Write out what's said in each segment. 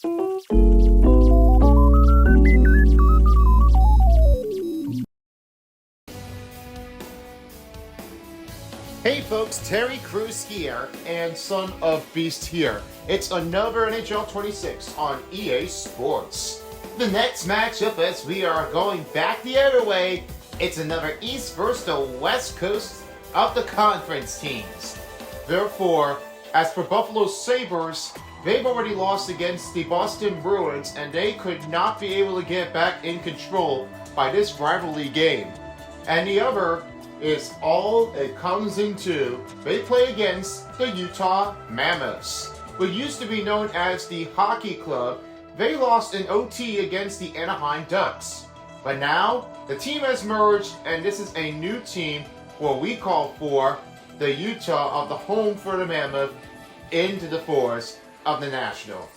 Hey folks, Terry Crews here, and Son of Beast here. It's another NHL 26 on EA Sports. The next matchup, as we are going back the other way, it's another East versus the West Coast of the conference teams. Therefore, as for Buffalo Sabres, they've already lost against the Boston Bruins, and they could not be able to get back in control by this rivalry game. And the other is all it comes into. They play against the Utah Mammoths, what used to be known as the Hockey Club. They lost in OT against the Anaheim Ducks. But now, the team has merged, and this is a new team, what we call for the Utah of the home for the Mammoth into the force of the National.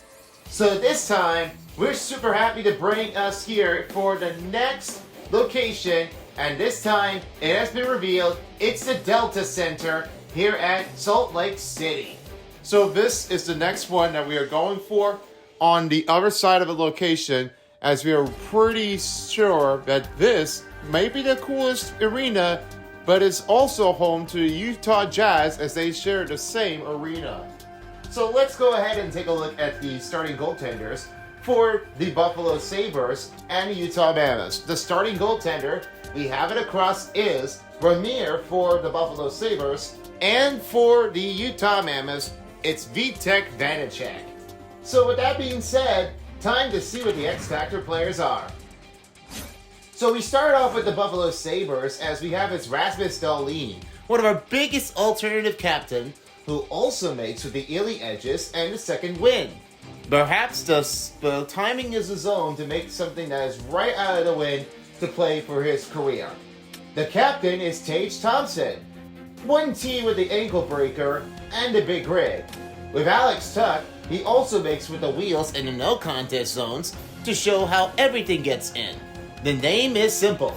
So this time, we're super happy to bring us here for the next location. And this time, it has been revealed, it's the Delta Center here at Salt Lake City. So this is the next one that we are going for on the other side of the location, as we are pretty sure that this may be the coolest arena, but it's also home to the Utah Jazz, as they share the same arena. So let's go ahead and take a look at the starting goaltenders for the Buffalo Sabres and the Utah Mammoths. The starting goaltender, we have it across, is Ramir for the Buffalo Sabres, and for the Utah Mammoths, it's Vitek Vanacek. So with that being said, time to see what the X-Factor players are. So we start off with the Buffalo Sabres, as we have it's Rasmus Dahlin, one of our biggest alternative captain, who also makes with the Early Edges and the second win. Perhaps the timing is his own to make something that is right out of the wind to play for his career. The captain is Tage Thompson, 1T with the ankle breaker and the big rig. With Alex Tuck, he also makes with the wheels in the no contest zones to show how everything gets in. The name is simple.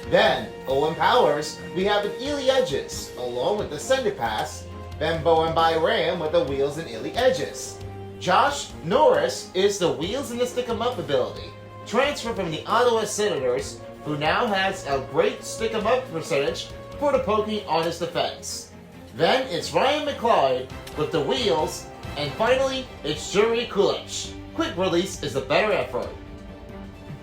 Then, Owen Powers, we have an Early Edges, along with the center pass, then Bowen by Ram with the wheels and Early Edges. Josh Norris is the wheels and the stick-em-up ability, transferred from the Ottawa Senators, who now has a great stick-em-up percentage for the poking on his defense. Then it's Ryan McLeod with the wheels, and finally it's Jiri Kulich. Quick release is the better effort.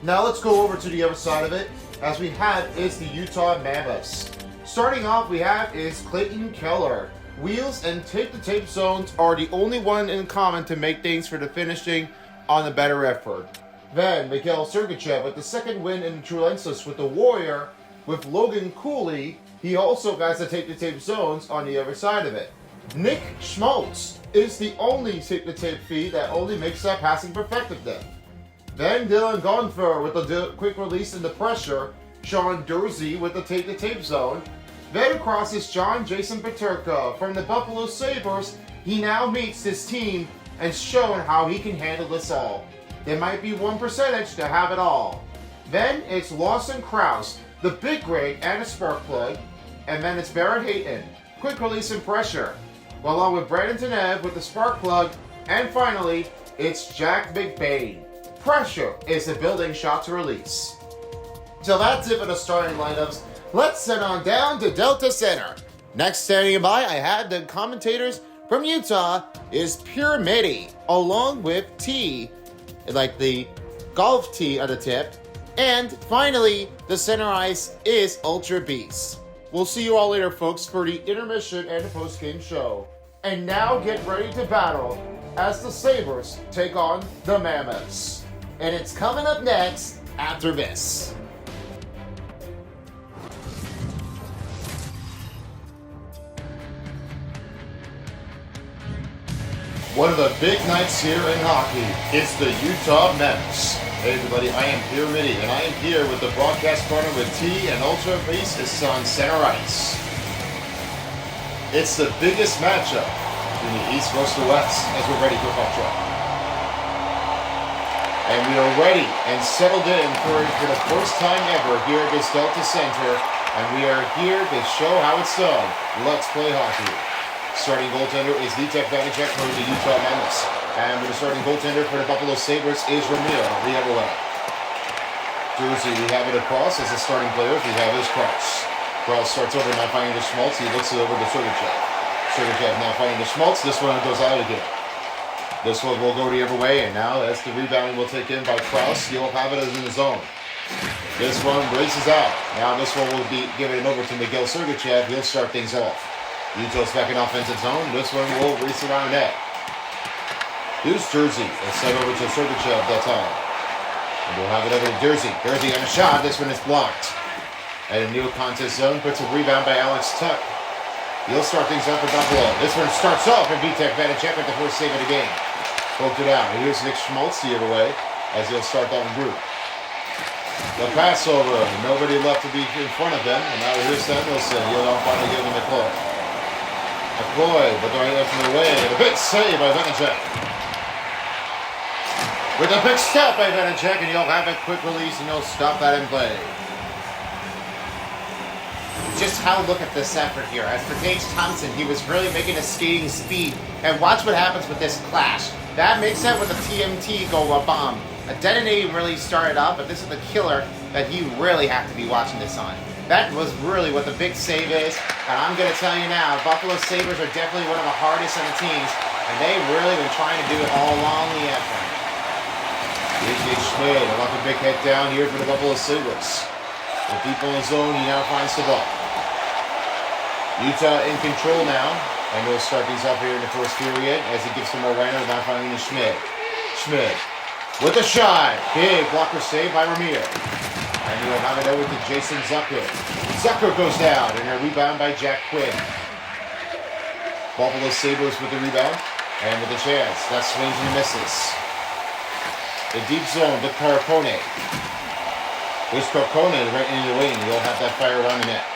Now let's go over to the other side of it, as we have is the Utah Mammoths. Starting off we have is Clayton Keller. Wheels and tape-to-tape zones are the only one in common to make things for the finishing on the better effort. Then Mikhail Sergachev with the second win in Trulensis with the Warrior. With Logan Cooley, he also has the tape-to-tape zones on the other side of it. Nick Schmaltz is the only tape-to-tape feed that only makes that passing perfective. Then Dylan Gonfer with the quick release and the pressure. Sean Dursey with the tape-to-tape zone. Then across is John Jason Peterka from the Buffalo Sabres. He now meets this team and shown how he can handle this all. There might be 1% to have it all. Then it's Lawson Krause, the big rig and a spark plug. And then it's Barrett Hayton, quick release and pressure. Along with Brandon Tanev with the spark plug. And finally, it's Jack McBain. Pressure is the building shot to release. So that's it for the starting lineups. Let's head on down to Delta Center. Next standing by, I have the commentators from Utah is Pyramidi, along with T, like the golf tee on the tip. And finally, the center ice is Ultra Beast. We'll see you all later, folks, for the intermission and the post-game show. And now get ready to battle as the Sabres take on the Mammoths. And it's coming up next after this. One of the big nights here in hockey is the Utah Mammoths. Hey everybody, I am Pyramidi, and I am here with the broadcast partner with T and Ultra Beast is on center ice. It's the biggest matchup in the East versus the West as we're ready for puck drop. And we are ready and settled in for the first time ever here at this Delta Center, and we are here to show how it's done. Let's play hockey. Starting goaltender is Vitek Vanacek for the Utah Mammoths. And the starting goaltender for the Buffalo Sabres is Ramiro the other way. Jersey, we have it across as the starting players. We have his Cross. Cross starts over, now finding the Schmaltz. He looks it over to Sergachev. Sergachev now finding the Schmaltz. This one goes out again. This one will go the other way, and now as the rebounding will take in by Krause, he'll have it as in the zone. This one races out. Now this one will be given over to Miguel Sergachev. He'll start things off. Utah's back in offensive zone. This one will race around net. Here's Jersey. It's sent over to Sergachev that time. And we'll have it over to Jersey. Jersey on a shot. This one is blocked. And a new contest zone puts a rebound by Alex Tuck. He'll start things off for Buffalo. This one starts off and Vitek Vanacek with the first save of the game. Poked it out. And here's Nick Schmaltz the other way as he'll start that in group. The pass over. Nobody left to be in front of them. And now here's Samuelson. He'll now finally give him McCoy. McCoy, but they're left in the way. And a big save by Vanacek. With a big stop by Vanacek, and he'll have a quick release and he'll stop that in play. Just look at this effort here. As for Tage Thompson, he was really making a skating speed. And watch what happens with this clash. That makes it with a TMT go a bomb. A detonating really started off, but this is the killer that you really have to be watching this on. That was really what the big save is. And I'm going to tell you now, Buffalo Sabres are definitely one of the hardest on the teams. And they've really been trying to do it all along the effort. Here's Jake Schmidt. I want the big head down here for the Buffalo Sabres. The deep on the zone, he now finds the ball. Utah in control now, and we'll start these up here in the first period as he gives to Moreno, now finding to Schmidt. Schmidt with a shot. Big blocker save by Ramiro. And he'll have it over to Jason Zucker. Zucker goes down, and a rebound by Jack Quinn. Buffalo Sabres with the rebound, and with a chance. That swings and misses. The deep zone with Carcone. There's Carcone right into the wing. He'll have that fire around the net.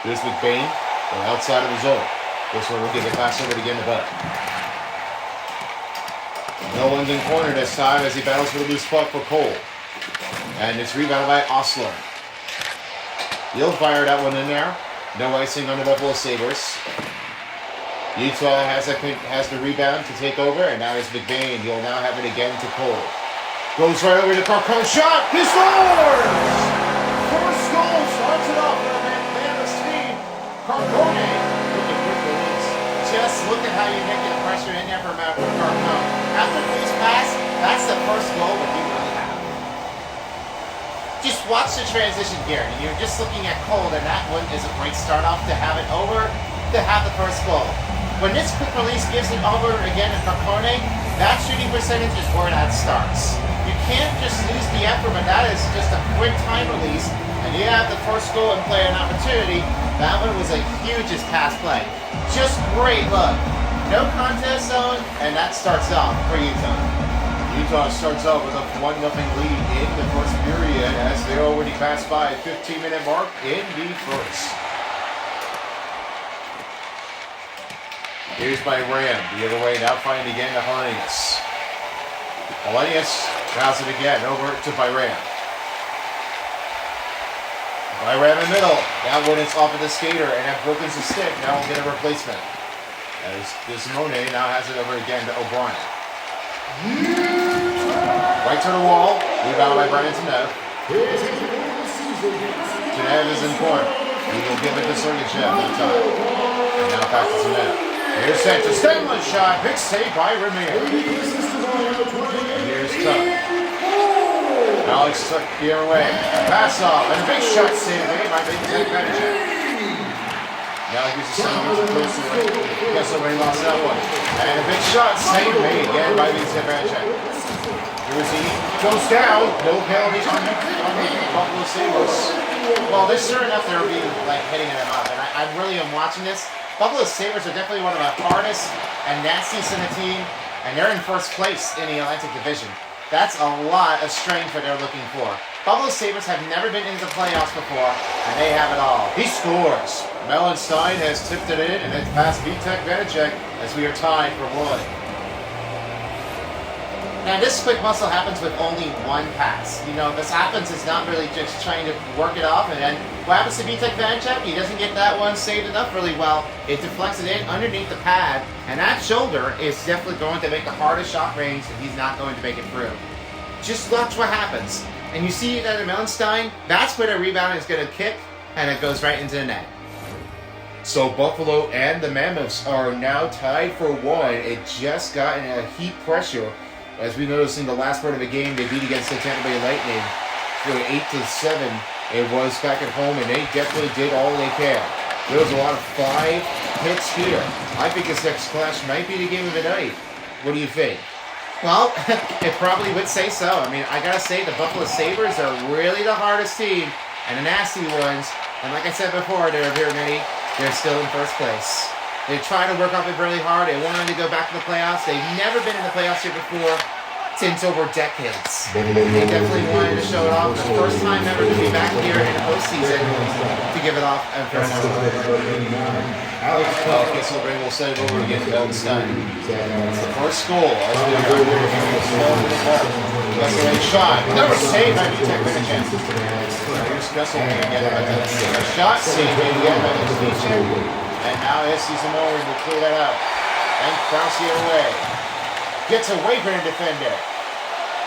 There's McBain. They're outside of the zone. This one will give the pass over to get in the butt. No one's in corner this time as he battles for the loose puck for Cole. And it's rebounded by Osler. He'll fire that one in there. No icing on the Buffalo Sabres. Utah has the rebound to take over, and now it's McBain. He'll now have it again to Cole. Goes right over to Carcone. Shot! He scores! First goal starts it off for the Mammoths team. Carcone with a quick release. Just look at how you make the pressure in there for Carcone. After police pass, that's the first goal that you really have. Just watch the transition here. You're just looking at Cole, and that one is a great start off to have it over, to have the first goal. When this quick release gives it over again to Carcone, that shooting percentage is where that starts. You can't just lose the effort, but that is just a quick time release, and you have the first goal and play an opportunity. That one was a hugest pass play. Just great look. No contest zone, and that starts off for Utah. Utah starts off with a 1-0 lead in the first period as they already passed by a 15-minute mark in the first. Here's by Ram, the other way, now finding again to Hellenius. Hellenius passes it again over to Byram. Byram in the middle. That one is off of the skater, and that brokens the stick. Now we'll get a replacement. As Simone now has it over again to O'Brien. Right to the wall. Rebound by Brian Tanev. Tanev is in corner. He will give it to Sergachev that time. And now back to Tanev. Here's set to Stenlin shot. Big save by Ramiro. And here's Tuck. Alex Tuck the other way. Pass off. And a big shot save made by Vitek Vanacek. Now here's the same to close to it. Guess somebody lost that one. And a big shot save made again by Vitek Vanacek. Jersey goes down. No penalty on the Buffalo Sabres. Well, they're sure enough they're being like hitting them up. And I really am watching this. Buffalo Sabres are definitely one of the hardest and nastiest in the team, and they're in first place in the Atlantic Division. That's a lot of strength that they're looking for. Buffalo Sabres have never been into the playoffs before, and they have it all. He scores. Mellenstein has tipped it in, and it's past Vitek Vanacek as we are tied for one. Now, this quick muscle happens with only one pass. You know, this offense is not really just trying to work it off, and then What happens to Vitek Vanchuk? He doesn't get that one saved enough really well. It deflects it in underneath the pad, and that shoulder is definitely going to make the hardest shot range that he's not going to make it through. Just watch what happens. And you see that at Mellenstein, that's where the rebound is going to kick, and it goes right into the net. So Buffalo and the Mammoths are now tied for 1. It just got in a heat pressure. As we noticed in the last part of the game, they beat against the Tampa Bay Lightning for 8-7. It was back at home, and they definitely did all they can. There was a lot of 5 hits here. I think this next clash might be the game of the night. What do you think? Well, it probably would say so. I mean, I gotta say, the Buffalo Sabres are really the hardest team, and the nasty ones. And like I said before, there are very many. They're still in first place. They're trying to work off it really hard. They wanted to go back to the playoffs. They've never been in the playoffs here before since over decades. They definitely wanted to show it off. The first time ever to be back here in the postseason to give it off. Alex Kessel-Ray will set it over again to Mellenstein. It's the first goal. As we go here, Kessel-Ray shot. Never saved by Vitek Vanchuk. Here's Kessel-Ray again. A shot saved again by Vitek. And now Esty Zamora will clear that out. And Krause away. Gets away from the defender.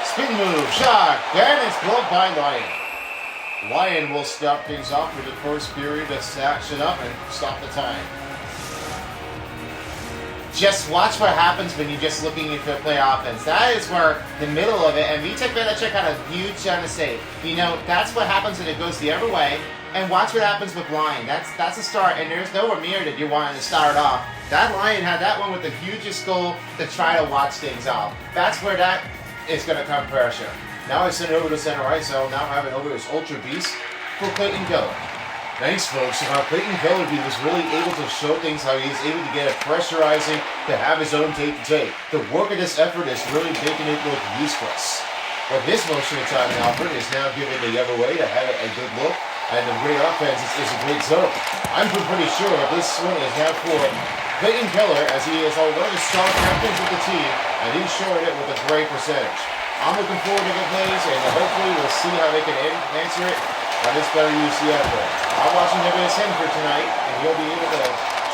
Spin move, shot, and it's blocked by Lyon. Lyon will stop things off for the first period to action up and stop the time. Just watch what happens when you're just looking into play offense. That is where the middle of it, and Vitek Vanchuk had a huge shot to save. You know, that's what happens when it goes the other way. And watch what happens with Lyon. That's a start, and there's nowhere near that you wanted to start off. That Lyon had that one with the hugest goal to try to watch things off. That's where that is going to come pressure. Now I send it over to center ice, so now I have it over his Ultra Beast for Clayton Keller. Thanks, folks. Clayton Keller was really able to show things how he's able to get it pressurizing, to have his own tape-to-tape. The work of this effort is really making it look useless. But his motion of time in Alfred is now giving the other way to have a good look. And the great offense is a great zone. I'm pretty sure that this swing is now for Clayton Keller, as he is one of the star captains of the team, and he's showing it with a great percentage. I'm looking forward to the plays, and hopefully we'll see how they can answer it on this better UCF play. I'm watching Nicholas Henford tonight, and he'll be able to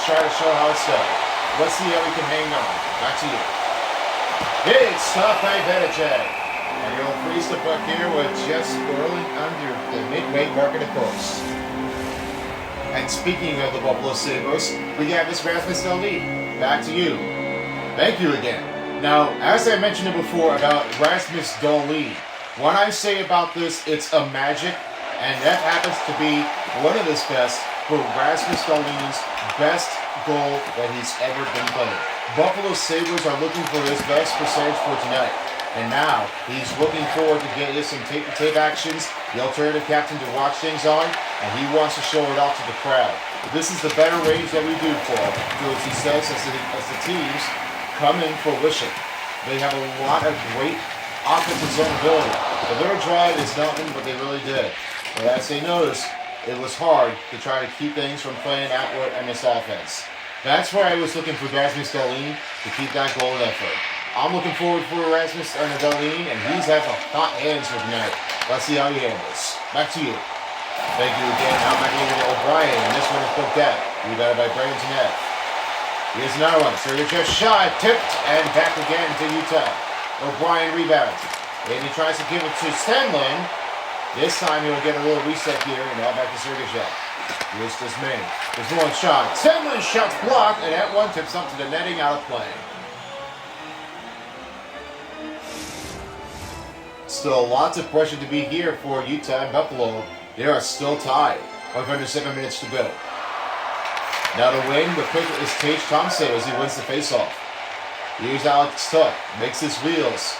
try to show how it's done. Let's see how we can hang on. Back to you. Big stop by Vanchuk. And he'll freeze the puck here with just swirling under the midway mark of the post. And speaking of the Buffalo Sabres, we have this Rasmus Dahlin. Back to you. Thank you again. Now, as I mentioned it before about Rasmus Dahlin, what I say about this, it's a magic, and that happens to be one of his best for Rasmus Dahlin's best goal that he's ever been playing. Buffalo Sabres are looking for his best percentage for tonight. And now, he's looking forward to getting some tape-to-tape actions, the alternative captain to watch things on, and he wants to show it off to the crowd. This is the better range that we do for him, as he says, as the teams come in fruition. They have a lot of great offensive zone ability. The little drive is nothing, but they really did. But as they noticed, it was hard to try to keep things from playing outward in this offense. That's where I was looking for Rasmus Dahlin to keep that goal in effort. I'm looking forward for Rasmus Dahlin, and he's has a hot hands for tonight. Let's see how he handles. Back to you. Thank you again. Now back over to O'Brien, and this one is poked out. Rebounded by Brandon Net. Here's another one. Sergachev shot, tipped, and back again to Utah. O'Brien rebounds. And he tries to give it to Stenlund. This time he'll get a little reset here, and now back to Sergachev. Here's this man. There's one shot. Stenlund shot's blocked, and that one tips up to the netting out of play. Still lots of pressure to be here for Utah and Buffalo. They are still tied. Under 7 minutes to go. Now to win, the pick is Tage Thompson as he wins the faceoff. Here's Alex Tuck. Makes his wheels.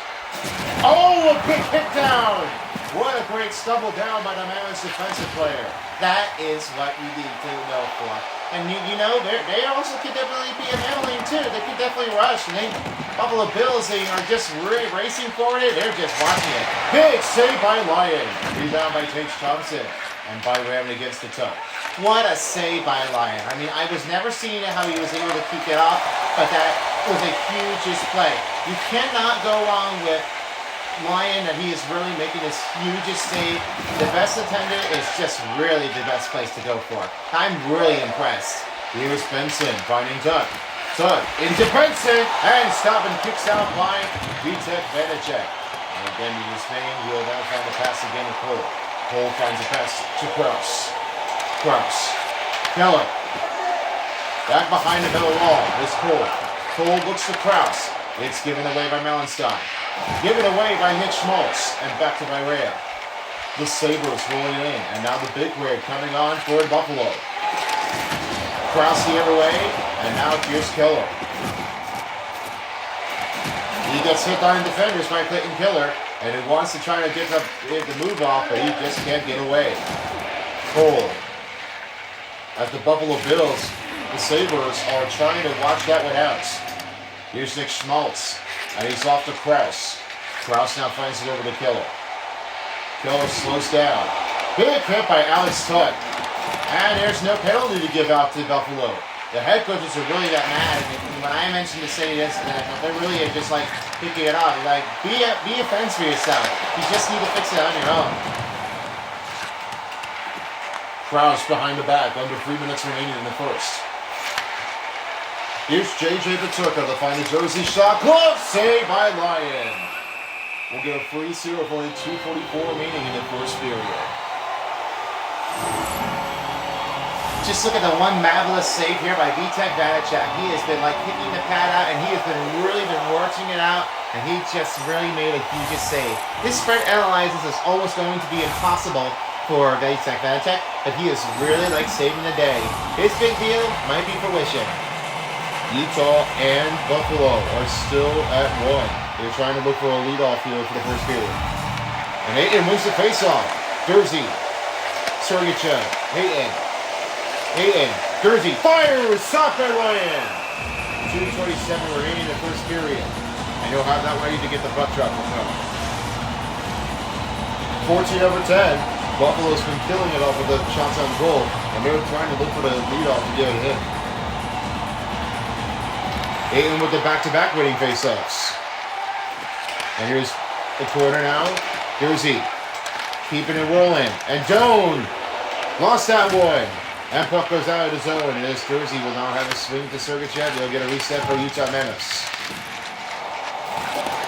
Oh, a big hit down! What a great stumble down by the Mammoth's defensive player. That is what you need to know for. And you know, they also could definitely be in handling too. They could definitely rush. And Buffalo Bills, they are just racing forward it. They're just watching it. Big save by Lyon. Rebound by Tage Thompson. And by Ram against the tuck. What a save by Lyon. I mean, I was never seeing how he was able to keep it off, but that was a huge play. You cannot go wrong with Lion that he is really making this hugest save. The best attendant is just really the best place to go for. I'm really impressed. Here's Benson finding Tuck. Tuck into Benson and stop and kicks out by Vitek Vanacek. And again, he is Spain. He'll now find the pass again to Cole. Cole finds a pass to Kraus. Kraus. Keller. Back behind the middle wall is Cole. Cole looks to Kraus. It's given away by Melenstein. Given away by Nick Schmaltz. And back to Myrea. The Sabres rolling in. And now the big rig coming on for Buffalo. Kraus the other way. And now here's Keller. He gets hit on defenders by Clayton Keller. And he wants to try to get the move off, but he just can't get away. Cole. As the Buffalo Bills, the Sabres are trying to watch that one out. Here's Nick Schmaltz, and he's off to Kraus. Kraus now finds it over to Keller. Keller slows down. Big hit by Alex Tuck. And there's no penalty to give out to Buffalo. The head coaches are really that mad. And when I mentioned the same incident, they're really just like picking it up. Like, be a fence for yourself. You just need to fix it on your own. Kraus behind the back, under 3 minutes remaining in the first. Here's J.J. Paterka to find the jersey shot. Glove save by Lyon. We'll get a free zero with only 2:44 remaining in the first period. Just look at the one marvelous save here by Vitek Vanacek. He has been like kicking the pad out, and he has really been working it out, and he just really made a huge save. His sprint analyzes is almost going to be impossible for Vitek Vanacek, but he is really like saving the day. His big deal might be fruition. Utah and Buffalo are still at 1. They're trying to look for a leadoff field for the first period. And Hayton wins the faceoff. Jersey, Sergachev, Hayton, Jersey, fires, stopped by Ryan. 2:27 remaining in the first period. And you'll have that ready to get the butt truck to come. 14/10. Buffalo's been killing it off of the shots on goal, and they're trying to look for the leadoff to get it in. Hayton with the back-to-back winning faceoffs. And here's the corner now. Jersey keeping it rolling. And Doan lost that one. And puck goes out of the zone. And this Jersey will now have a swing to Sergachev. They'll get a reset for Utah Mammoth.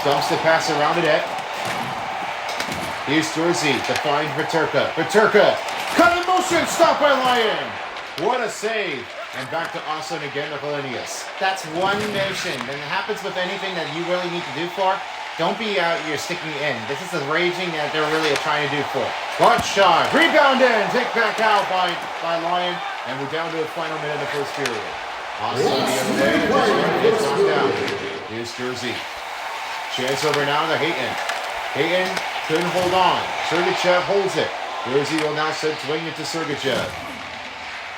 Dumps the pass around the net. Here's Jersey to find Paterka. Paterka, cut in motion, stopped by Lyon. What a save. And back to Austin again to Valenius. That's one motion. And it happens with anything that you really need to do for. Don't be out here sticking in. This is the raging that they're really trying to do for. One shot. Rebound in. Take back out by Lyon. And we're down to the final minute of the first period. Austin the other way. And this one gets knocked down. Here's Jersey. Chance over now to Hayton. Hayton couldn't hold on. Sergachev holds it. Jersey will now swing it to Sergachev.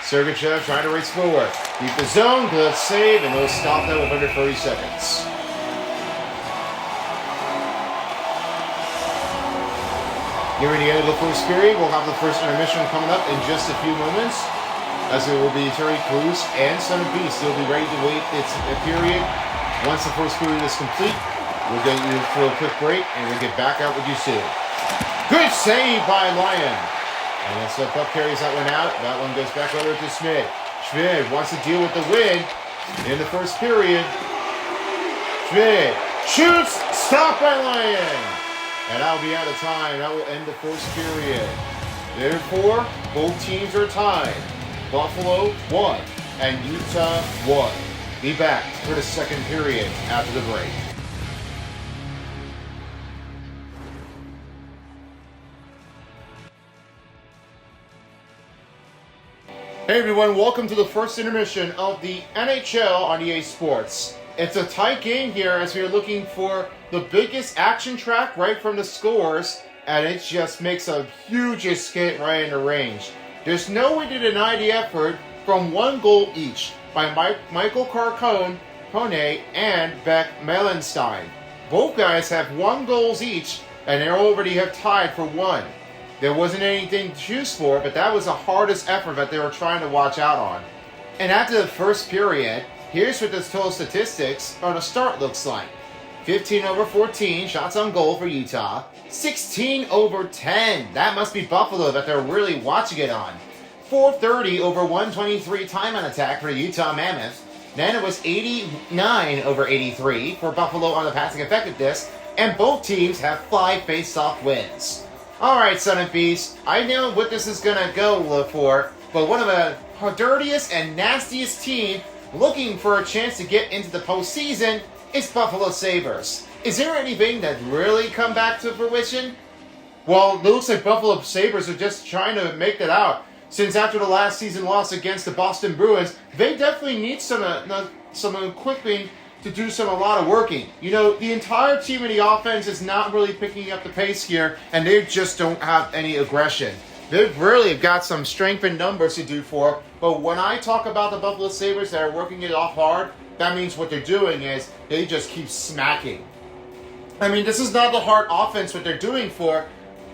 Sergachev trying to race forward. Keep the zone, good save, and they'll stop that with under 30 seconds. Nearing the end of the first period, we'll have the first intermission coming up in just a few moments. As it will be Terry Crews and Son of Beast. They'll be ready to wait a period. Once the first period is complete, we'll get you for a quick break, and we'll get back out with you soon. Good save by Lyon. And as the puck carries that one out, that one goes back over to Schmid. Schmid wants to deal with the win in the first period. Schmid shoots, stopped by Lyon. And that'll be out of time. That will end the first period. Therefore, both teams are tied. Buffalo 1 and Utah 1. Be back for the second period after the break. Hey everyone, welcome to the first intermission of the NHL on EA Sports. It's a tight game here as we are looking for the biggest action track right from the scores, and it just makes a huge escape right in the range. There's no way to deny the effort from one goal each by Michael Carcone, and Beck Melenstein. Both guys have 1 goal each, and they already have tied for 1. There wasn't anything to choose for, but that was the hardest effort that they were trying to watch out on. And after the first period, here's what the total statistics on the start looks like. 15 over 14 shots on goal for Utah. 16 over 10. That must be Buffalo that they're really watching it on. 430 over 123 time on attack for Utah Mammoth. Then it was 89 over 83 for Buffalo on the passing effectiveness. And both teams have 5 face-off wins. Alright, Son of Beast, I know what this is going to go for, but one of the dirtiest and nastiest team looking for a chance to get into the postseason is Buffalo Sabres. Is there anything that really come back to fruition? Well, it looks like Buffalo Sabres are just trying to make that out. Since after the last season loss against the Boston Bruins, they definitely need some equipping to do a lot of working. You know, the entire team in the offense is not really picking up the pace here, and they just don't have any aggression. They've really got some strength in numbers to do for, but when I talk about the Buffalo Sabres that are working it off hard, that means what they're doing is they just keep smacking. I mean, this is not the hard offense what they're doing for,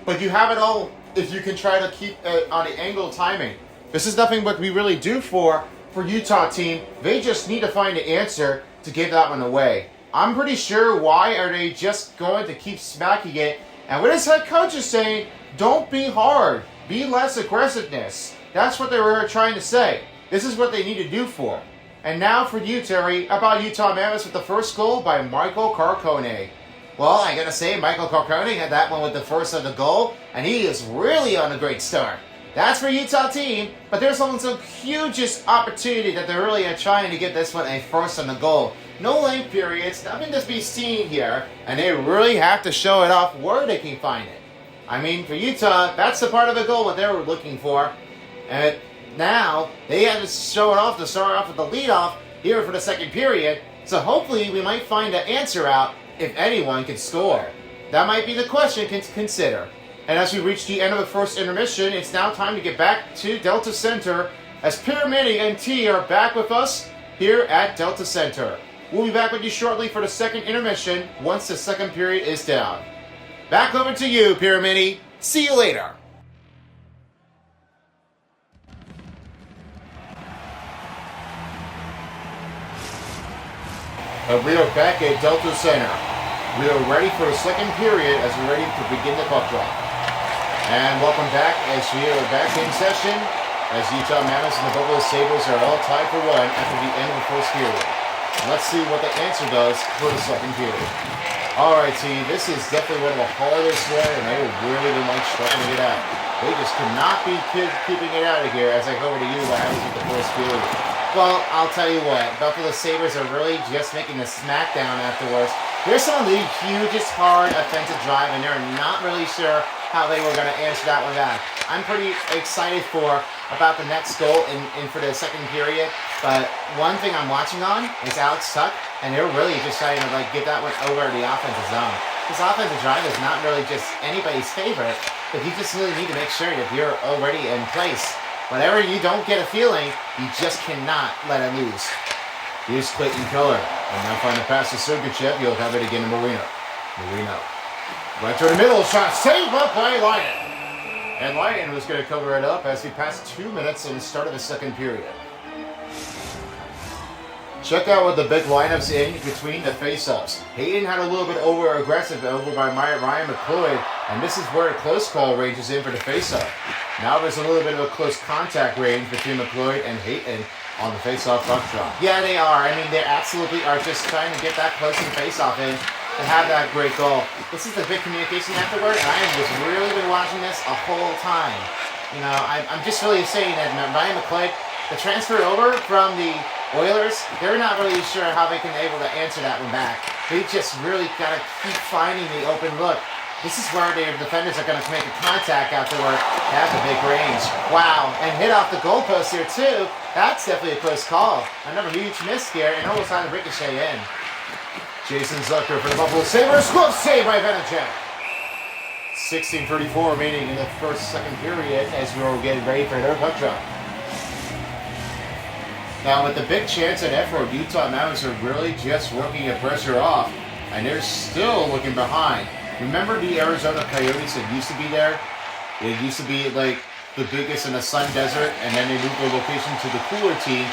but you have it all if you can try to keep on the angle timing. This is nothing what we really do for Utah team. They just need to find an answer to give that one away. I'm pretty sure why are they just going to keep smacking it, and what his head coach is saying, don't be hard, be less aggressiveness. That's what they were trying to say. This is what they need to do for. And now for you, Terry, about Utah Mammoth with the first goal by Michael Carcone. Well, I gotta say, Michael Carcone had that one with the first of the goal, and he is really on a great start. That's for Utah team, but there's also hugest opportunity that they're really trying to get this one a first on the goal. No length periods, nothing to be seen here, and they really have to show it off where they can find it. I mean, for Utah, that's the part of the goal what they were looking for. And now, they had to show it off to start off with the leadoff here for the second period, so hopefully we might find an answer out if anyone can score. That might be the question to consider. And as we reach the end of the first intermission, it's now time to get back to Delta Center as Pyramidi and T are back with us here at Delta Center. We'll be back with you shortly for the second intermission once the second period is down. Back over to you, Pyramidi. See you later. We are back at Delta Center. We are ready for the second period as we're ready to begin the puck drop. And welcome back as we are back in session as Utah Mammoth and the Buffalo Sabres are all tied for 1 after the end of the first period. Let's see what the answer does for the second period. Alright team, this is definitely one of the hardest ones, and they really been struggling to get out. They just cannot be keeping it out of here as I go over to you what happens with the first period. Well, I'll tell you what, Buffalo Sabres are really just making a smackdown afterwards. There's some of the hugest hard offensive drive, and they're not really sure how they were going to answer that one back. I'm pretty excited about the next goal in for the second period, but one thing I'm watching on is Alex Tuck, and they're really just trying to get that one over the offensive zone. This offensive drive is not really just anybody's favorite, but you just really need to make sure that you're already in place. Whenever you don't get a feeling, you just cannot let it loose. Here's Clayton Keller. And now find the pass to Sergachev. He'll have it again to Marino. Right to the middle. Shot saved up by Lyon. And Lyon was going to cover it up as he passed 2 minutes in the start of the second period. Check out what the big lineups in between the face-ups. Hayden had a little bit over-aggressive over by Ryan McLeod, and this is where a close call range is in for the face-up. Now there's a little bit of a close contact range between McLeod and Hayden on the face-off puck drop. Yeah, they are. I mean, they absolutely are just trying to get that close to the face-off in to have that great goal. This is the big communication afterward, and I have just really been watching this a whole time. You know, I'm just really saying that Ryan McLeod, the transfer over from the Oilers, they're not really sure how they can be able to answer that one back. They just really got to keep finding the open look. This is where their defenders are going to make a contact afterward. Have the big range. Wow, and hit off the goalpost here too. That's definitely a close call. Another huge miss here, and almost had a ricochet in. Jason Zucker for the Buffalo Sabres. Close save by Vanacek. 16:34 remaining in the second period as we were getting ready for their puck drop. Now, with the big chance at effort, Utah Mammoths are really just working the pressure off, and they're still looking behind. Remember the Arizona Coyotes that used to be there? It used to be like the biggest in the Sun Desert, and then they moved their location to the cooler team.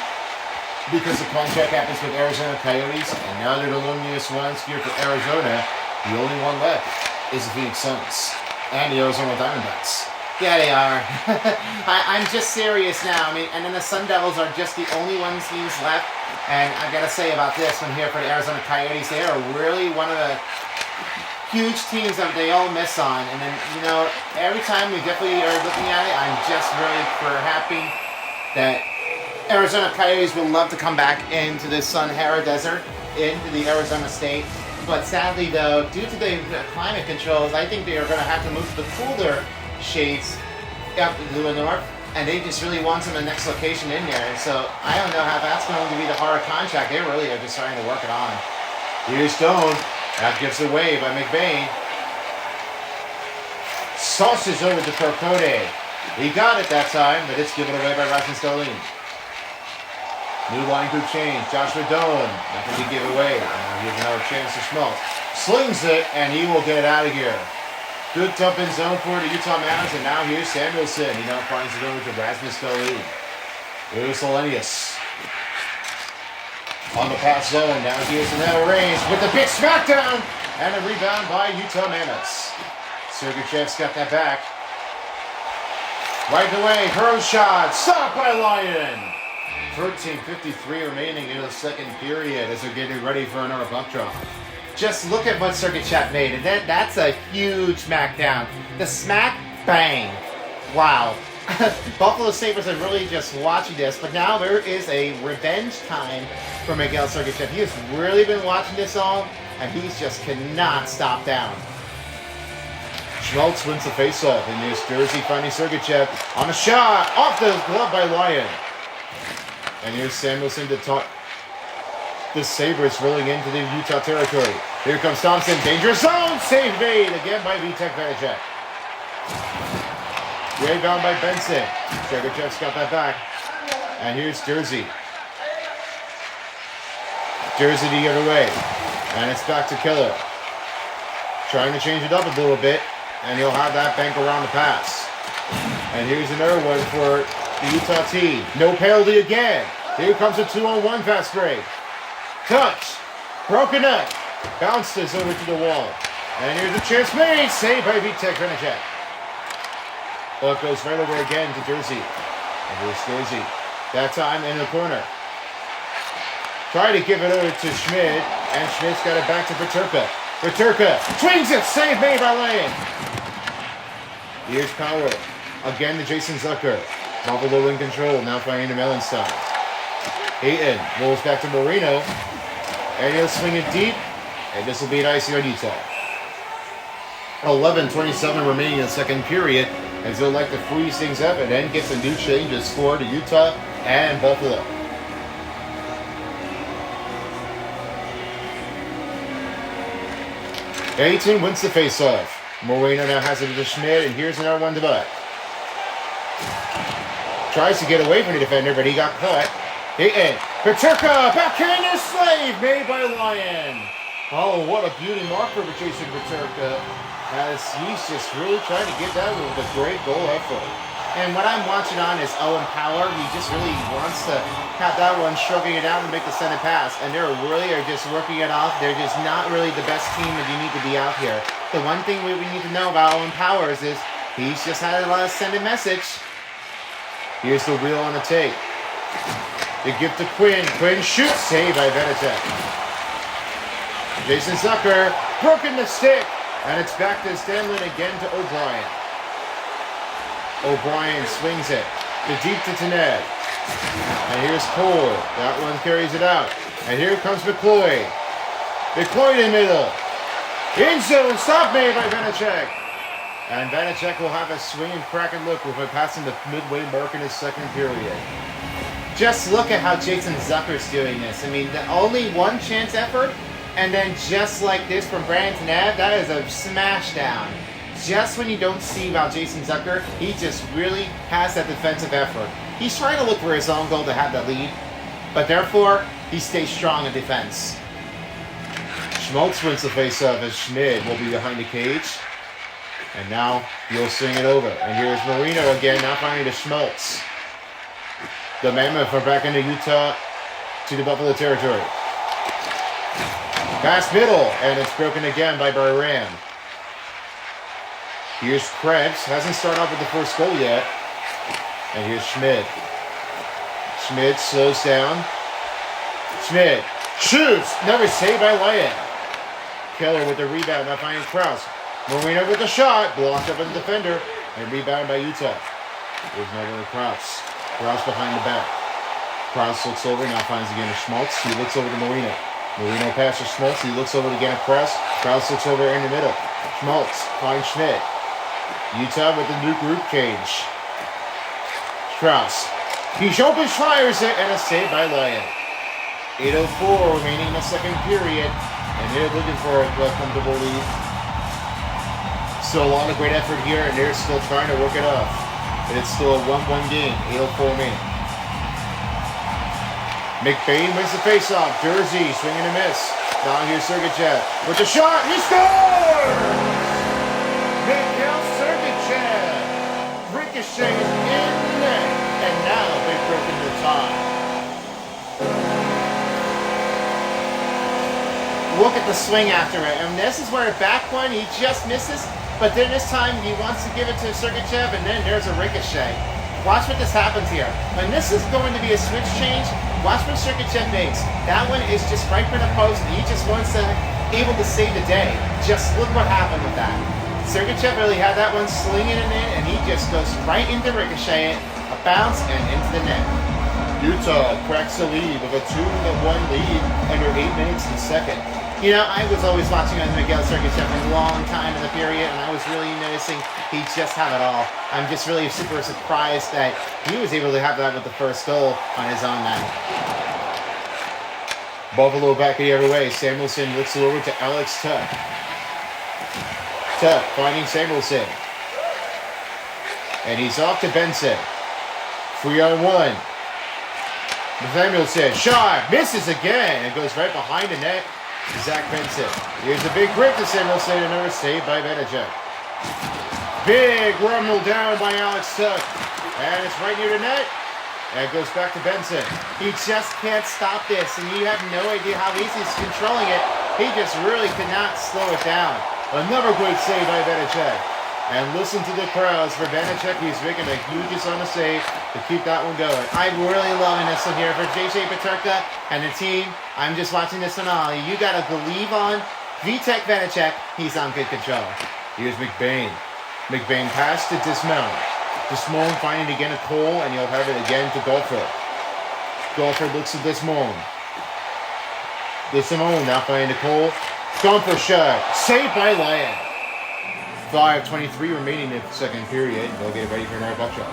because the contract happens with Arizona Coyotes, and now they're the loneliest ones here for Arizona. The only one left is the Phoenix Suns and the Arizona Diamondbacks. Yeah, they are. I'm just serious now. I mean, and then the Sun Devils are just the only one teams left. And I gotta say about this one here for the Arizona Coyotes, they are really one of the huge teams that they all miss on. And then, you know, every time we definitely are looking at it, I'm just really happy that Arizona Coyotes would love to come back into the Sahara Desert, into the Arizona state. But sadly, though, due to the climate controls, I think they are going to have to move to the cooler shades up to the north. And they just really want some of the next location in there. And so I don't know how that's going to be the harder contract. They really are just trying to work it on. Here's Stone. That gets away by McBain. Sausage over to Percode. He got it that time, but it's given away by Rasmus Dahlin. New line group change. Joshua Dolan. Not going to be given away. Here's another chance to Schmaltz. Slings it, and he will get it out of here. Good dump in zone for the Utah Mammoth, and now here's Samuelson. He now finds it over to Rasmus Dahlin. Here's Selenius. On the pass zone, now here's another range with the big smackdown, and a rebound by Utah Mammoths. Sergachev's got that back. Right away, hurl shot, stopped by Lyon. 13:53 remaining in the second period as they're getting ready for another puck drop. Just look at what Sergachev made, and that's a huge smackdown. The smack, bang. Wow. Buffalo Sabres are really just watching this, but now there is a revenge time for Miguel Sergachev. He has really been watching this all, and he's just cannot stop down. Schmaltz wins the faceoff, and here's Jersey finding Sergachev on a shot, off the glove by Lyon. And here's Samuelson to talk. The Sabres rolling into the Utah territory. Here comes Thompson. Dangerous zone. Save made again by Vitek Vanacek. Rebound by Benson. Sergachev's got that back. And here's Jersey. Jersey to get away. And it's back to Keller. Trying to change it up a little bit. And he'll have that bank around the pass. And here's another one for the Utah team. No penalty again. Here comes a 2-on-1 fast break. Touch. Broken up. Bounces over to the wall. And here's a chance made. Saved by Vitek Vanacek. Ball goes right over again to Jersey. And here's Jersey. That time in the corner. Try to give it over to Schmidt. And Schmidt's got it back to Peterka. Peterka swings it. Save made by Lane. Here's Power. Again to Jason Zucker. Buffalo in control. Now finding the Mellon side. Hayton rolls back to Marino. And he'll swing it deep. And this will be an icing on Utah. 11:27 remaining in the second period. As they'll like to freeze things up and then get some new changes for the Utah and Buffalo. Hayton wins the faceoff. Moreno now has it to Schmidt, and here's another one to Butt. Tries to get away from the defender, but he got caught. Hayton, Peterka, backhander slave made by Lyon. Oh, what a beauty marker for Jason Peterka, as he's just really trying to get that with a great goal effort. And what I'm watching on is Owen Power. He just really wants to have that one, shrugging it out and make the center pass. And they really are just working it off. They're just not really the best team that you need to be out here. The one thing we need to know about Owen Powers is he's just had a lot of send a message. Here's the wheel on the tape. The gift to Quinn. Quinn shoots. Save by Vanacek. Jason Zucker broken the stick. And it's back to Stanley again to O'Brien. O'Brien swings it. The deep to Tened. And here's Cole. That one carries it out. And here comes McCloy. McCloy in the middle. In zone. Stop made by Vanacek. And Vanacek will have a swinging crack and look with it passing the midway mark in his second period. Just look at how Jason Zucker's doing this. I mean, the only one chance effort, and then just like this from Brandon Tened, that is a smash down. Just when you don't see about Jason Zucker, he just really has that defensive effort. He's trying to look for his own goal to have the lead, but therefore, he stays strong in defense. Schmaltz wins the faceoff as Schmid will be behind the cage. And now he'll swing it over. And here's Marino again, now finding the Schmaltz. The Mammoth are back into Utah to the Buffalo territory. Pass middle, and it's broken again by Byram. Here's Krebs. Hasn't started off with the first goal yet. And here's Schmidt. Schmidt slows down. Schmidt shoots. Never saved by Lyon. Keller with the rebound, not finding Krause. Marino with the shot. Blocked up in the defender. And rebound by Utah. There's another Krause. Krause behind the back. Krause looks over, now finds again to Schmaltz. He looks over to Marino. Marino passes Schmaltz. He looks over again at Krause. Krause looks over in the middle. Schmaltz finds Schmidt. Utah with the new group change. Krause. He opens, fires it, and a save by Lyon. 8:04 remaining in the second period. And they're looking for a comfortable lead. Still a lot of great effort here, and they're still trying to work it off. And it's still a 1-1 game. 8:04 remaining. McBain wins the faceoff. Jersey swinging and a miss. Down here's Sergachev with the shot. He scores! Mikhail Sergachev. Ricochet is in the net. And now they've broken the tie. Look at the swing after it. And this is where a back one, he just misses. But then this time he wants to give it to Sergachev, and then there's a ricochet. Watch what this happens here. When this is going to be a switch change, watch what Sergachev makes. That one is just right for the post, and he just wants to able to save the day. Just look what happened with that. Sergachev really had that one slinging it in, and he just goes right into ricochet, a bounce, and into the net. Utah cracks the lead with a 2-1 lead under 8 minutes and second. You know, I was always watching Mikhail Sergachev for a long time in the period, and I was really noticing he just had it all. I'm just really super surprised that he was able to have that with the first goal on his own night. Buffalo back the other way. Samuelson looks it over to Alex Tuck. Tuck finding Samuelson. And he's off to Benson. 3-on-1. Samuelson, shot, misses again, and goes right behind the net. Zach Benson. Here's a big grip to Samuelson, another save by Vanacek. Big rumble down by Alex Tuck. And it's right near the net. And it goes back to Benson. He just can't stop this, and you have no idea how easy he's controlling it. He just really cannot slow it down. Another great save by Vanacek. And listen to the crowds for Vanacek. He's making a huge on the save to keep that one going. I'm really loving this one here for JJ Peterka and the team. I'm just watching this one all. You got to believe on Vitek Vanacek. He's on good control. Here's McBain. McBain pass to Dismount. Dismount finding again a Cole, and he'll have it again to Golfer. Golfer looks at Dismount. Dismount now finding the Cole. Golfer shot. Saved by Lyon. 5:23 remaining in the second period. They'll get it ready for another buckshot.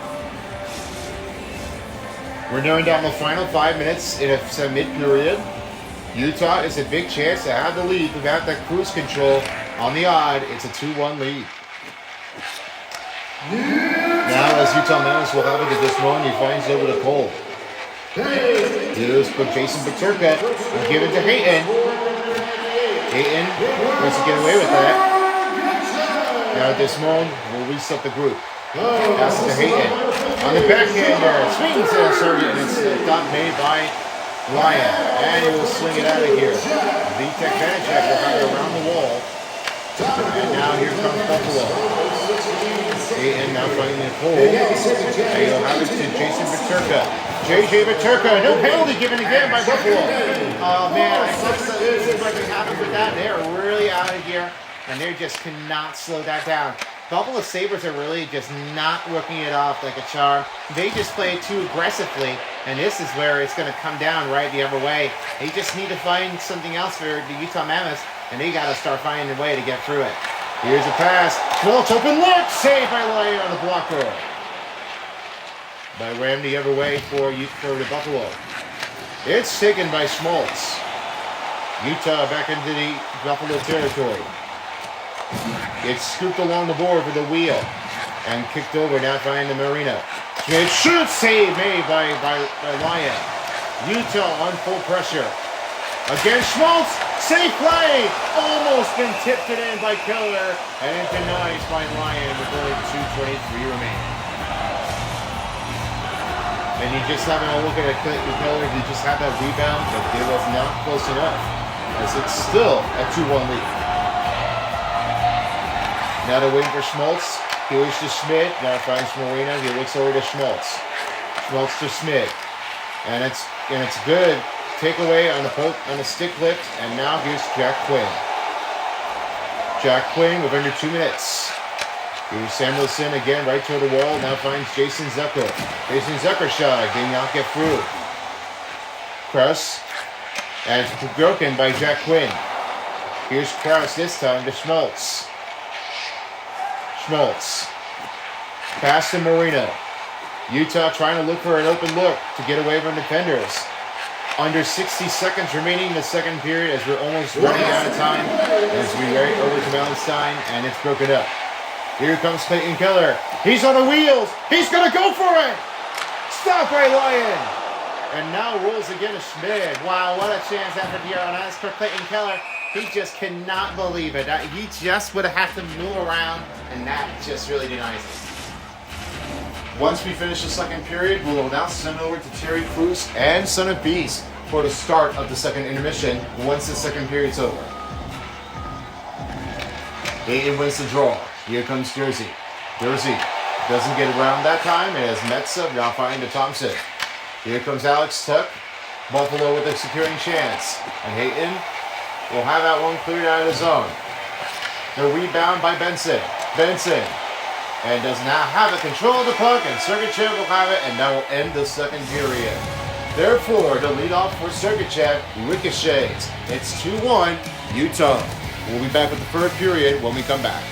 We're narrowing down the final 5 minutes in a mid-period. Utah is a big chance to have the lead without that cruise control. On the odd, it's a 2-1 lead. Now as Utah Mammoth will have it at this moment, he finds over to Cole. Here's for Jason Peterka. Give it to Hayton. Hayton wants to get away with that. Now at this moment, we'll reset the group. Pass it to Hayton. On the backhander, swings to the circuit, and it's a dot made by Lyon. And he will swing it out of here. Vitek Vanacek will have it around the wall. And now here comes Buffalo. Hayton now finding the Cole. And he'll have it to Jason Peterka. JJ Peterka, no penalty given again by Buffalo. Oh man, I thought this is what happened with that. They are really out of here. And they just cannot slow that down. Buffalo Sabres are really just not working it off like a charm. They just play it too aggressively, and this is where it's going to come down right the other way. They just need to find something else for the Utah Mammoths, and they got to start finding a way to get through it. Here's a pass. Schmaltz open look. Saved by Lyon on the blocker. By Ram the other way for the Buffalo. It's taken by Schmaltz. Utah back into the Buffalo territory. It's scooped along the board for the wheel and kicked over, now finding the Marino. It should save made by Lyon. Utah on full pressure. Again, Schmaltz, safe play! Almost been tipped it in by Keller and denied by Lyon with only 2:23 remaining. And you just having a look at a Clayton Keller, he just had that rebound, but it was not close enough. As it's still a 2-1 lead. Now they're waiting for Schmaltz. He looks to Schmidt. Now finds Marina. He looks over to Schmaltz. Schmaltz to Schmidt. And it's good. Takeaway on the stick lift. And now here's Jack Quinn. Jack Quinn with under 2 minutes. Here's Samuelson again right toward the wall. Now finds Jason Zucker. Jason Zucker shot. Did not get through. Krause. And it's broken by Jack Quinn. Here's Krause this time to Schmaltz. Schmaltz. Pass to Marino. Utah trying to look for an open look to get away from defenders. Under 60 seconds remaining in the second period as we're almost running out of time. As we right over to Valentine, and it's broken up. Here comes Clayton Keller. He's on the wheels. He's going to go for it. Stop by Lyon. And now rolls again to Schmidt. Wow, what a chance after here on ice for Clayton Keller. He just cannot believe it. He just would have had to move around, and that just really denies it. Once we finish the second period, we'll now send over to Terry Cruz and Son of Beast for the start of the second intermission once the second period's over. Dayton wins the draw. Here comes Jersey. Jersey doesn't get around that time. It has Metza now finding to Thompson. Here comes Alex Tuck. Buffalo with a securing chance. And Hayton will have that one cleared out of the zone. The rebound by Benson. Benson. And does now have the control of the puck. And Sergachev will have it. And that will end the second period. Therefore, the leadoff for Sergachev ricochets. It's 2-1 Utah. We'll be back with the third period when we come back.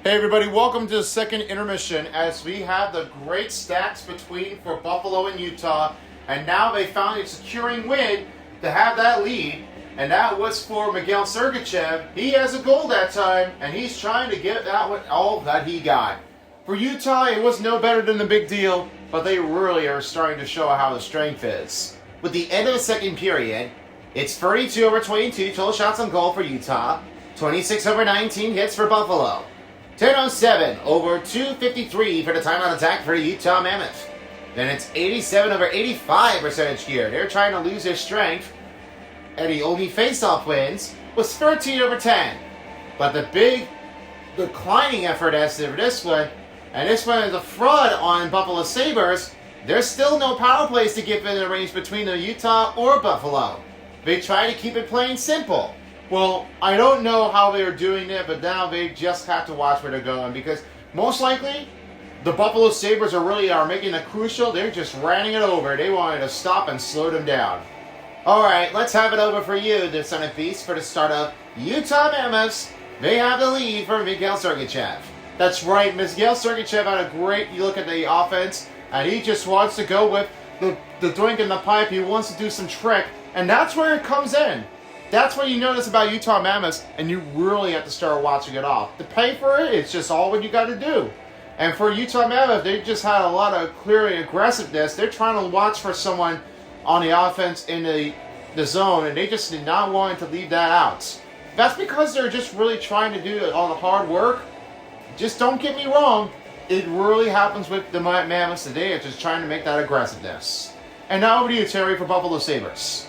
Hey everybody, welcome to the second intermission as we have the great stats between for Buffalo and Utah, and now they found a securing win to have that lead, and that was for Miguel Sergachev. He has a goal that time, and he's trying to get that one all that he got. For Utah, it was no better than the big deal, but they really are starting to show how the strength is. With the end of the second period, it's 32/22 total shots on goal for Utah, 26/19 hits for Buffalo. 10:07 over 253 for the time on attack for the Utah Mammoth. Then it's 87/85 percentage gear. They're trying to lose their strength. And the only face-off wins was 13/10. But the big declining effort as to this one, and this one is a fraud on Buffalo Sabres. There's still no power plays to give in the range between the Utah or Buffalo. They try to keep it plain simple. Well, I don't know how they're doing it, but now they just have to watch where they're going because most likely the Buffalo Sabres are making it crucial. They're just running it over. They wanted to stop and slow them down. All right, let's have it over for you, the Son of Beast, for the start of Utah Mammoths. They have the lead for Miguel Sergachev. That's right, Miguel Sergachev had a great look at the offense, and he just wants to go with the drink in the pipe. He wants to do some trick, and that's where it comes in. That's what you notice about Utah Mammoths, and you really have to start watching it off. To pay for it, it's just all what you got to do. And for Utah Mammoth, they just had a lot of clear aggressiveness. They're trying to watch for someone on the offense in the zone, and they just did not want to leave that out. That's because they're just really trying to do all the hard work. Just don't get me wrong. It really happens with the Mammoths today. It's just trying to make that aggressiveness. And now over to you, Terry, for Buffalo Sabres.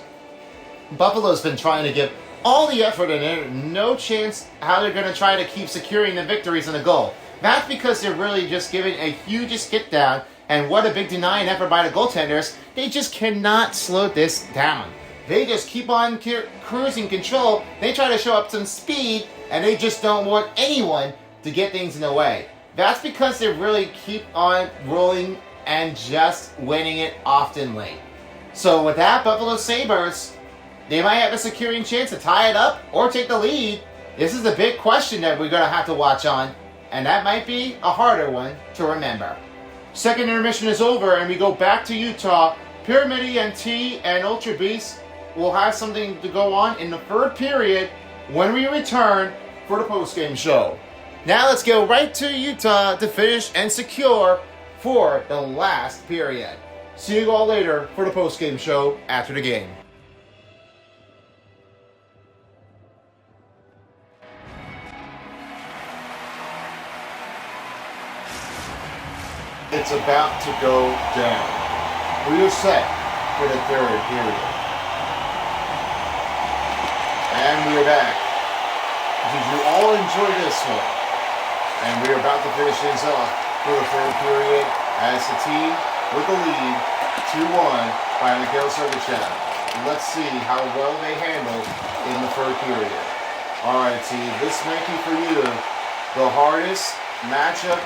Buffalo's been trying to give all the effort in it, no chance how they're going to try to keep securing the victories and the goal. That's because they're really just giving a huge skip down, and what a big denying effort by the goaltenders. They just cannot slow this down. They just keep on cruising control. They try to show up some speed, and they just don't want anyone to get things in the way. That's because they really keep on rolling and just winning it oftenly. So with that, Buffalo Sabres, they might have a securing chance to tie it up or take the lead. This is the big question that we're going to have to watch on, and that might be a harder one to remember. Second intermission is over, and we go back to Utah. Pyramid ENT and Ultra Beast will have something to go on in the third period when we return for the postgame show. Now let's go right to Utah to finish and secure for the last period. See you all later for the postgame show after the game. is about to go down. We are set for the third period. And we are back. Did you all enjoy this one? And we are about to finish things off for the third period as the team with the lead 2-1 by Mikhail Sergachev. Let's see how well they handle in the third period. Alright team, this might be for you the hardest matchup,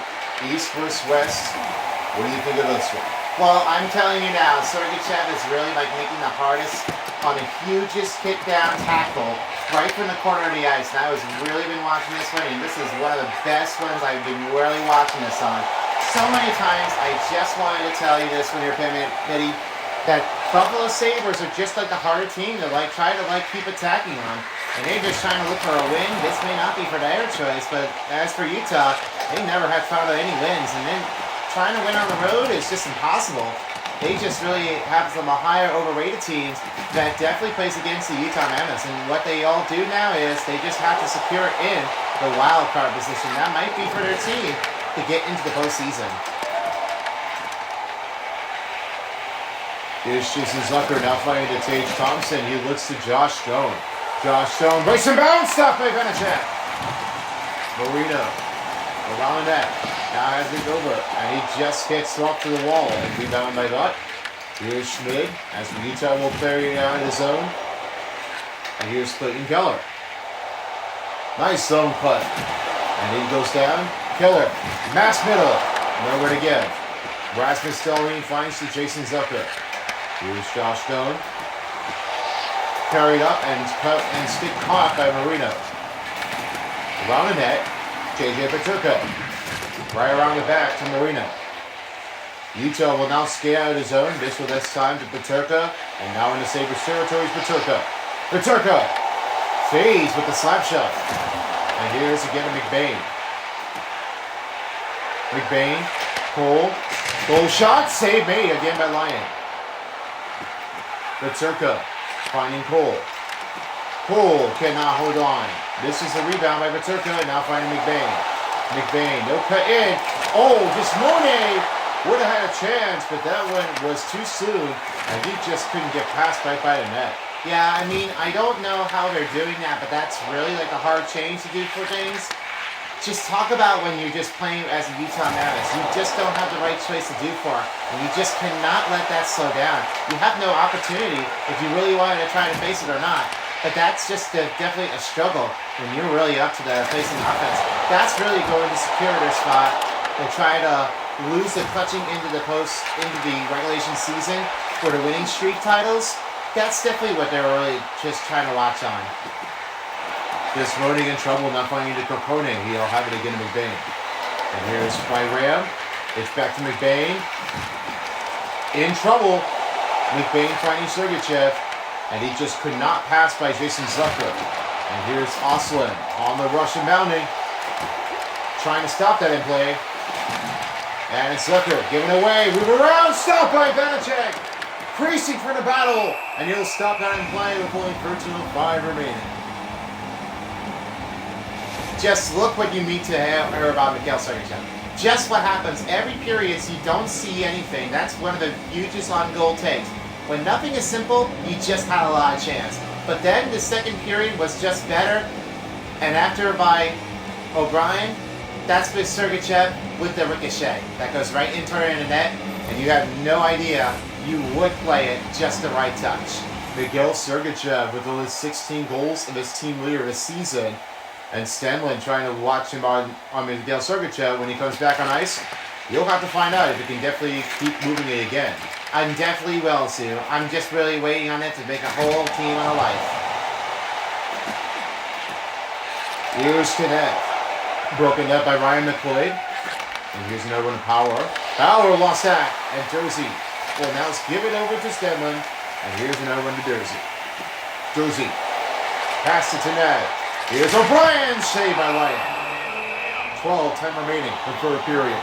East versus West. What do you think of this one? Well, I'm telling you now, Sergachev is really like making the hardest on the hugest hit down tackle right from the corner of the ice. And I was really been watching this one, and this is one of the best ones I've been really watching this on. So many times, I just wanted to tell you this when you're Mitty, that Buffalo Sabres are just like the harder team to like try to like keep attacking on. And they're just trying to look for a win. This may not be for their choice, but as for Utah, they never have found any wins. And then trying to win on the road is just impossible. They just really have some higher overrated teams that definitely plays against the Utah Mammoths. And what they all do now is they just have to secure in the wild card position. That might be for their team to get into the postseason. Here's Jason Zucker now fighting to Tage Thompson. He looks to Josh Stone. Josh Stone breaks and bounce, stopped by Vanacek. Marino around that. Now has it over, and he just gets off to the wall and rebound by Butt. Here's Schmid as Utah will carry it out of the zone. And here's Clayton Keller. Nice zone cut. And he goes down. Keller, mass middle, nowhere to give. Rasmus Dahlin finds to Jason Zucker. Here's Josh Stone. Carried up and cut and stick caught by Marino. Around the net, JJ Peterka. Right around the back to Marino. Utah will now skate out of the zone. This will this time to Peterka. And now in the Sabres territory is Peterka. Peterka fades with the slap shot. And here's again to McBain. McBain, Cole, goal shot, save made again by Lyon. Peterka finding Cole. Cole cannot hold on. This is a rebound by Peterka, and now finding McBain. McBain, no cut in. Oh, just Monet would have had a chance, but that one was too soon, and he just couldn't get past right by the net. Yeah, I mean, I don't know how they're doing that, but that's really like a hard change to do for things. Just talk about when you're just playing as a Utah Mammoths. You just don't have the right choice to do for, and you just cannot let that slow down. You have no opportunity if you really wanted to try to face it or not. But that's just definitely a struggle when you're really up to the facing offense. That's really going to secure their spot. They try to lose the clutching into the regulation season for the winning streak titles. That's definitely what they're really just trying to watch on. This running in trouble, not finding the Capone. He'll have it again to McBain. And here's by Ram. It's back to McBain. In trouble. McBain finding Sergachev. And he just could not pass by Jason Zucker. And here's Oslin on the rush and mounting. Trying to stop that in play. And it's Zucker giving away. Move around. Stopped by Vanacek. Creasing for the battle. And he'll stop that in play with only 13:05 remaining. Just look what you need to hear about Mikhail Sergachev. Just what happens every period you don't see anything. That's one of the hugest on-goal takes. When nothing is simple, you just had a lot of chance. But then the second period was just better. And after by O'Brien, that's with Sergachev with the ricochet. That goes right into the net, and you have no idea you would play it just the right touch. Mikhail Sergachev with only 16 goals and his team leader this season. And Stenlin trying to watch him on Mikhail Sergachev when he comes back on ice. You'll have to find out if he can definitely keep moving it again. I'm definitely will, Sue. I'm just really waiting on it to make a whole team on a life. Here's Knecht. Broken up by Ryan McLeod. And here's another one to Power. Power lost that. And Dozy will now give it over to Stenlin. And here's another one to Dozy. Dozy. Pass it to Ned. Here's O'Brien, saved by Lyon. 12:10 remaining in the third period.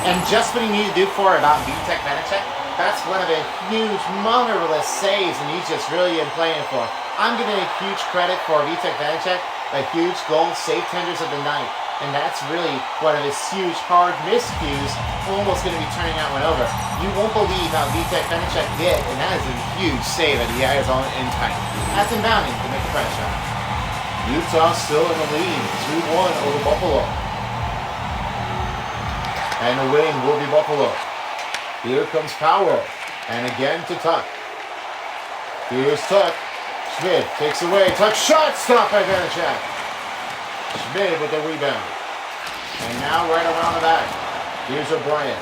And just what you need to do for about Vitek Vanacek, that's one of the huge, marvelous saves, and he's just really been playing for. I'm giving a huge credit for Vitek Vanacek, a huge goal save tenders of the night. And that's really one of his huge, hard miscues, almost going to be turning that one over. You won't believe how Vitek Beneček did, and that is a huge save at the Arizona in time. That's inbounding to make the credit shot. Utah still in the lead, 2-1 over Buffalo. And the win will be Buffalo. Here comes Power, and again to Tuck. Here's Tuck. Schmidt takes away. Tuck shot, stop by Beneček. Schmidt with the rebound. And now right around the back. Here's O'Brien.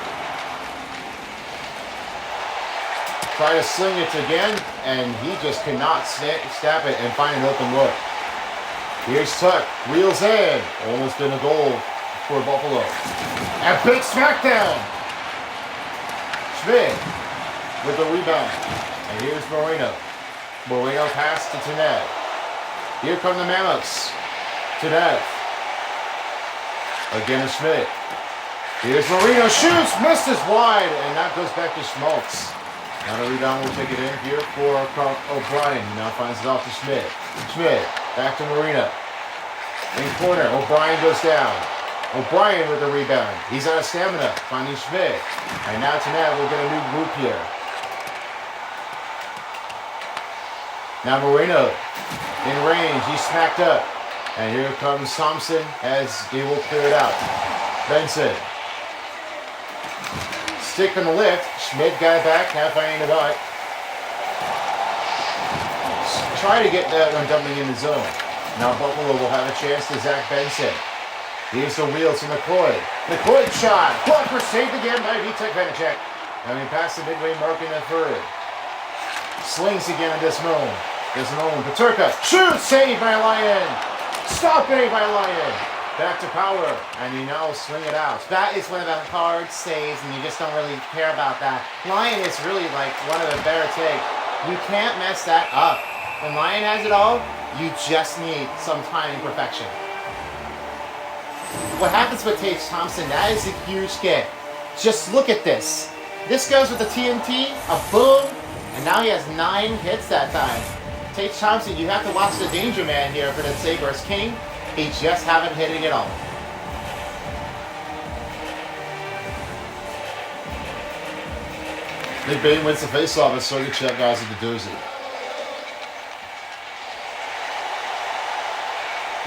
Try to sling it again, and he just cannot snap it and find an open look. Here's Tuck, wheels in. Almost been a goal for Buffalo. A big smackdown. Schmidt with the rebound. And here's Moreno. Moreno pass to Tanev. Here come the Mammoths. Tanev. Again to Schmidt. Here's Moreno, shoots, misses wide, and that goes back to Schmaltz. Now the rebound will take it in here for O'Brien. He now finds it off to Schmidt. Schmidt, back to Moreno. In corner, O'Brien goes down. O'Brien with the rebound. He's out of stamina, finding Schmidt. And now Tanev will get a new group here. Now Moreno in range, he's smacked up. And here comes Thompson as they will clear it out. Benson. Stick on the lift. Schmidt got it back, now finding the dot. Try to get that one dumping in the zone. Now Buffalo will have a chance to Zach Benson. Here's the wheels to McCoy. McCoy shot. Blocker saved again by Vitek Beneček. And he passed the midway mark in the third. Slings again in this moment. There's an Owen Peterka. Shoot! Saved by Lyon. Stop it by Lyon. Back to Power. And he now swing it out. That is one of the hard saves, and you just don't really care about that. Lyon is really like one of the better take. You can't mess that up. When Lyon has it all, you just need some timing perfection. What happens with Tage Thompson, that is a huge get. Just look at this. This goes with the TNT, a boom, and now he has 9 hits that time. Tage Thompson, you have to watch the danger man here for the Sabres King. He just haven't hit it at all. Big Bane wins the faceoff as Sergachev guys at the doozy.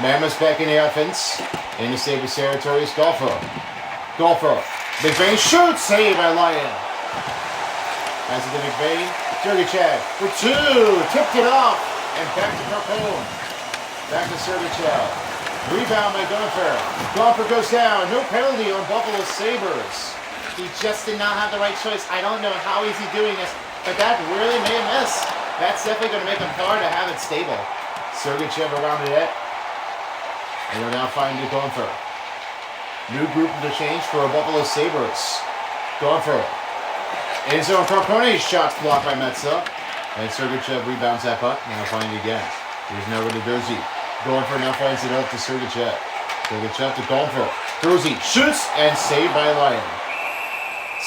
Mammoth's back in the offense. In the Sabres territory is Golfer. Golfer. Big Bane shoots. Saved by Lyon. As it to McVeigh. Sergachev for 2. Tipped it off. And back to Carpone. Back to Sergachev. Rebound by Golfer. Golfer goes down. No penalty on Buffalo Sabres. He just did not have the right choice. I don't know how he's doing this, but that really made a miss. That's definitely going to make him hard to have it stable. Sergachev around the net. And we'll now find it Golfer. New group of the change for Buffalo Sabres. Golfer. In zone, Carpone, shots blocked by Metza. And Sergachev rebounds that puck. Now finding it again. Here's now with the Durzi. Golfer now finds it out to Sergachev. Sergachev to Golfer. Durzi shoots and saved by Lyon.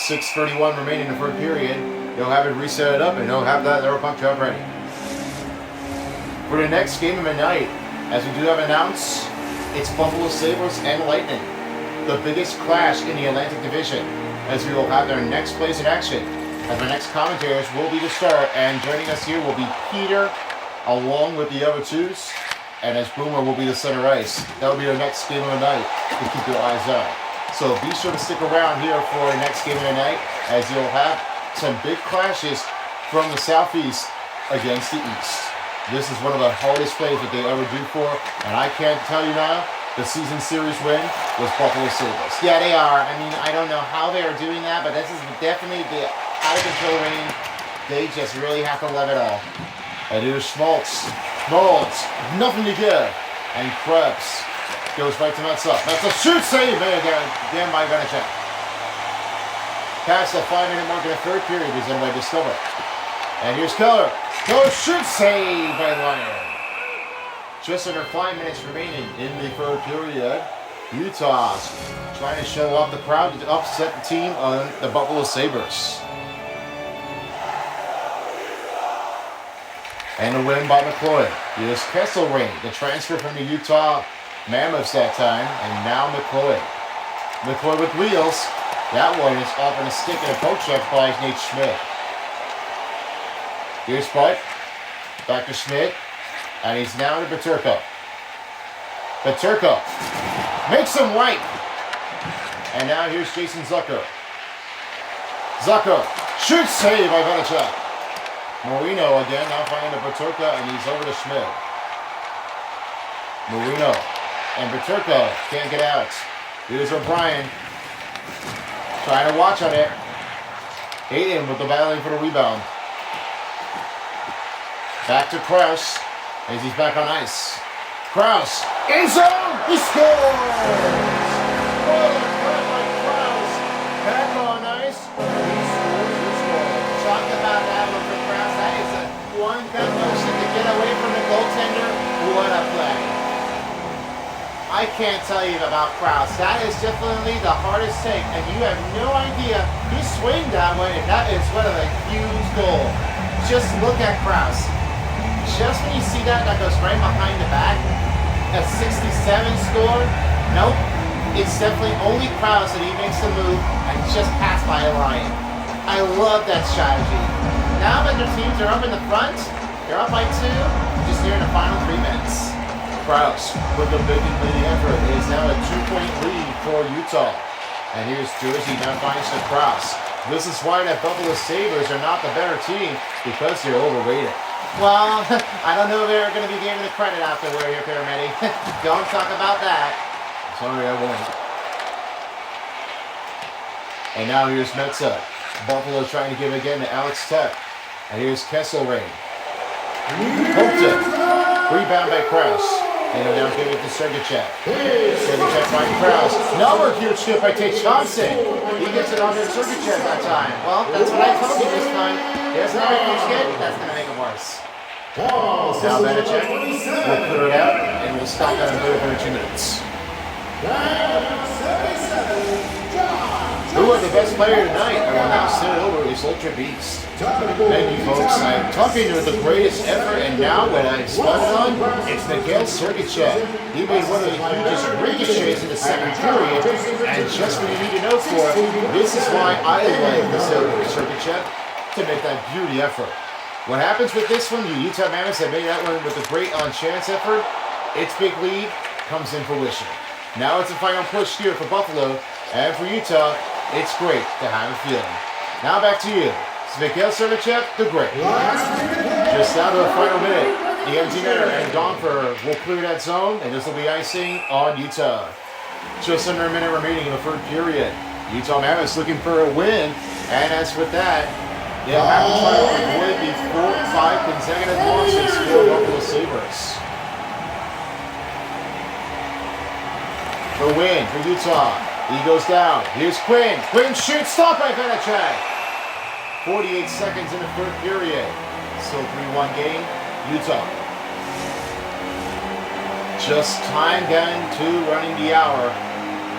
6:31 remaining in the third period. He'll have it reset it up and he'll have that arrow puck job ready. For the next game of the night, as we do have announced, it's Buffalo Sabres and Lightning. The biggest clash in the Atlantic Division, as we will have their next plays in action. As our next commentators will be the start, and joining us here will be Peter, along with the other twos, and as Boomer will be the center ice. That will be our next game of the night to keep your eyes on. So be sure to stick around here for the next game of the night, as you'll have some big clashes from the southeast against the east. This is one of the hardest plays that they ever do for, and I can't tell you now, the season series win was Buffalo Sabres. Yeah, they are. I mean, I don't know how they are doing that, but this is definitely the out-of-control reign. They just really have to love it all. And here's Schmaltz. Schmaltz, nothing to give. And Krebs goes right to Metza. Metza shoots, save again by Beneček. Past the 5-minute mark in the third period is in by Discover. And here's Keller. Keller shoots, save by Lyon. Just under 5 minutes remaining in the third period. Utah trying to show off the crowd to upset the team on the Buffalo Sabres. And a win by McCoy. Here's Kesselring, the transfer from the Utah Mammoths that time, and now McCoy. McCoy with wheels. That one is off on a stick and a poke check by Nate Schmidt. Here's Butt. Back to Schmidt. And he's now to Peterka. Peterka makes him right. And now here's Jason Zucker. Zucker shoots save by Vanacek. Marino again, now finding the Peterka, and he's over to Schmidt. Marino. And Peterka can't get out. Here's O'Brien. Trying to watch on it. Hayden with the battling for the rebound. Back to Krause as he's back on ice. Krause in zone. He scores! What a grab by Krause. Back on ice. He scores his goal. Talk about that one for Krause. That is a one-gun motion to get away from the goaltender. What a play. I can't tell you about Krause. That is definitely the hardest take, and you have no idea. He swinged that way, and that is what a huge goal. Just look at Krause. Just when you see that goes right behind the back. A 67 score? Nope. It's definitely only Krause that he makes the move and just pass by a line. I love that strategy. Now that their teams are up in the front, they're up by 2, just nearing the final 3 minutes. Krause with the big and leading effort. It is now a 2-point lead for Utah. And here's Jersey now finds the Krause. This is why the Buffalo Sabres are not the better team, because they're overrated. Well, I don't know if they're going to be giving the credit afterward here, Paramedic. Don't talk about that. Sorry, I won't. And now here's Metza. Buffalo trying to give again to Alex Tuck. And here's Kesselring. Poked it. Rebound by Krause. And he'll now give it to Sergachev. Sergachev finds Krause. Another huge skip by Tate Johnson. He gets it on to Sergachev that time. Well, that's what I told you this time. There's another huge skip. That's going to make it worse. Now Vanacek will clear it out, and we'll stop at another 2 minutes. Who are the best player tonight? I will now send it over to Ultra Beast. Thank you, folks. I'm talking with the greatest effort, and now when I spun it on, it's Mikhail Sergachev. He made one of the hugest ricochets in the second period, and just when you need to know for it, this is why I like the Sergachev to make that beauty effort. What happens with this one, you Utah Mammoths have made that one with a great on-chance effort. Its big lead comes in fruition. Now it's a final push here for Buffalo, and for Utah, it's great to have a feeling. Now back to you. It's Mikhail Sergachev, the great. Just down to the final minute. The empty netter and Donfer will clear that zone, and this will be icing on Utah. Just under a minute remaining in the third period. Utah Mammoths looking for a win, and as with that, they'll have to try to avoid the 4-5 consecutive losses for Buffalo Sabres. The win for Utah. He goes down. Here's Quinn. Quinn shoots. Stop by Vanacek. 48 seconds in the third period. Still 3-1 game. Utah. Just time down to running the hour.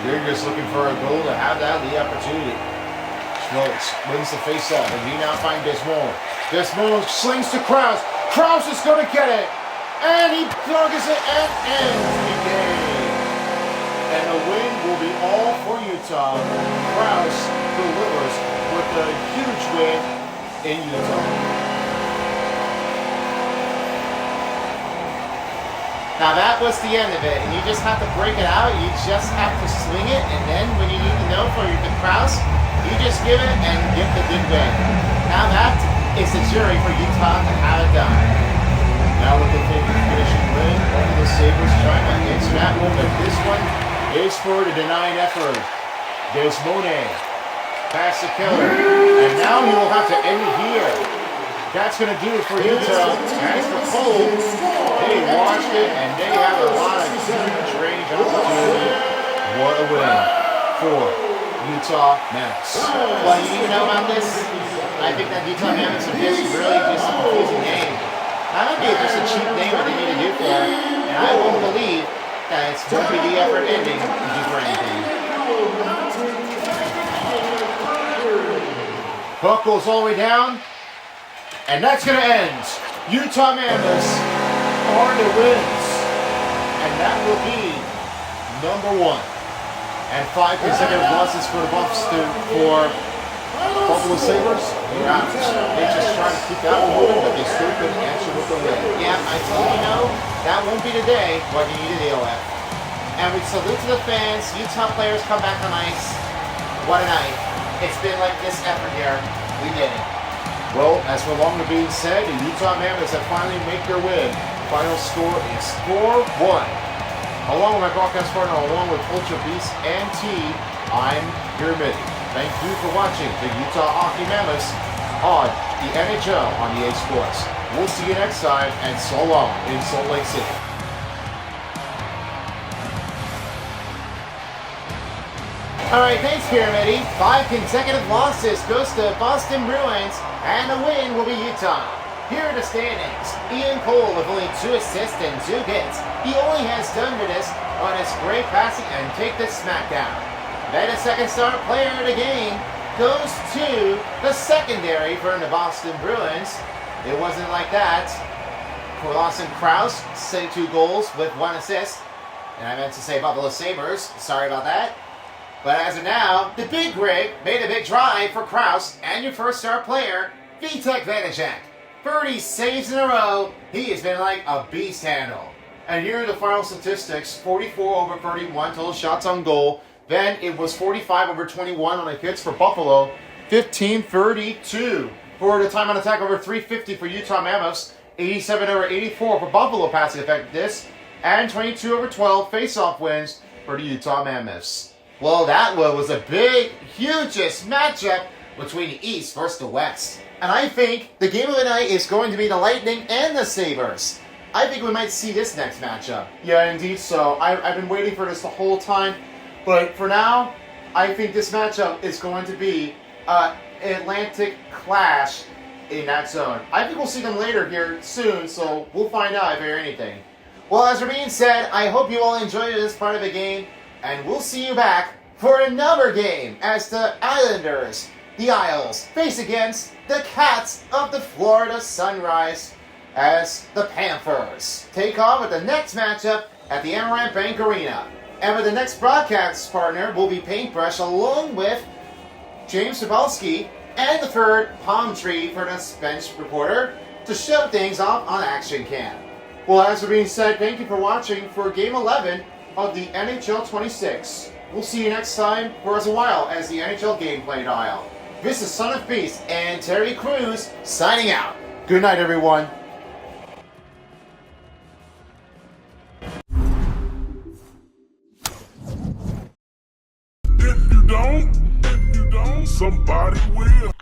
They're just looking for a goal to have that lead opportunity. Schultz wins the faceoff, and we now find Desmond. Desmond slings to Krause. Krause is going to get it. And he plugs it and ends the game. And the win will be all for Utah. Krause delivers with a huge win in Utah. Now that was the end of it, and you just have to break it out. You just have to swing it, and then when you need to know for the Krause, you just give it and get the big win. Now that is the jury for Utah to have it done. Now with the finishing win, only the Sabres trying to answer that one, but this one is for the denying effort. Desmond pass the killer, and now he will have to end it here. That's going to do it for Utah. As for Cole, they watched it, and they have a lot of huge range opportunity. What a win for Utah Mammoths. Well, you know about this? I think that Utah Mammoths are just really just a confusing name. That might be just a cheap name what they need to do for it, and I won't believe that it's going to be the effort ending to do for anything. Puck goes all the way down, and that's going to end. Utah Mammoths are the wins, and that will be number 1. And 5 consecutive losses for the Buffalo Sabres. Yeah, they just try to keep that one moving, but they still couldn't answer with the win. Yeah, I told you, that won't be the day what you need to deal with. And we salute to the fans. Utah players come back on ice. What a night. It's been like this effort here. We did it. Well, as for longer being said, the Utah Mammoths have finally made their win. Final score is 4-1. Along with my broadcast partner, along with Ultra Beast and T, I'm your Mitty. Thank you for watching the Utah Hockey Mammoths on the NHL on EA Sports. We'll see you next time, and so long in Salt Lake City. All right, thanks, Pyramidi. 5 consecutive losses goes to Boston Bruins, and the win will be Utah. Here are the standings. Ian Cole with only 2 assists and 2 hits. He only has done this on his great passing and take the smackdown. Then the second star player of the game goes to the secondary for the Boston Bruins. It wasn't like that. For Lawson Krause, 2 goals with 1 assist. And I meant to say Buffalo Sabres. Sorry about that. But as of now, the Big Rig made a big drive for Krause and your first star player, Vitek Vanacek. 30 saves in a row. He has been like a beast handle. And here are the final statistics. 44 over 31 total shots on goal. Then it was 45 over 21 on the hits for Buffalo. 15-32 for the time on attack, over 350 for Utah Mammoths. 87 over 84 for Buffalo passing effectiveness. And 22 over 12 face-off wins for the Utah Mammoths. Well, that was a big, hugest matchup between the East versus the West. And I think the game of the night is going to be the Lightning and the Sabres. I think we might see this next matchup. Yeah, indeed so. I've been waiting for this the whole time. But for now, I think this matchup is going to be an Atlantic clash in that zone. I think we'll see them later here soon, so we'll find out if there's anything. Well, as being said, I hope you all enjoyed this part of the game. And we'll see you back for another game as the Islanders, the Isles, face against the Cats of the Florida Sunrise as the Panthers take on with the next matchup at the Amaranth Bank Arena. And with the next broadcast partner will be Paintbrush along with James Cebulski and the third Palm Tree for the bench reporter to show things off on Action Cam. Well, as being said, thank you for watching for Game 11 of the NHL 26. We'll see you next time for as a while as the NHL Gameplay Dial. This is Son of Beast And Terry Crews signing out. Good night, everyone. If you don't, somebody will.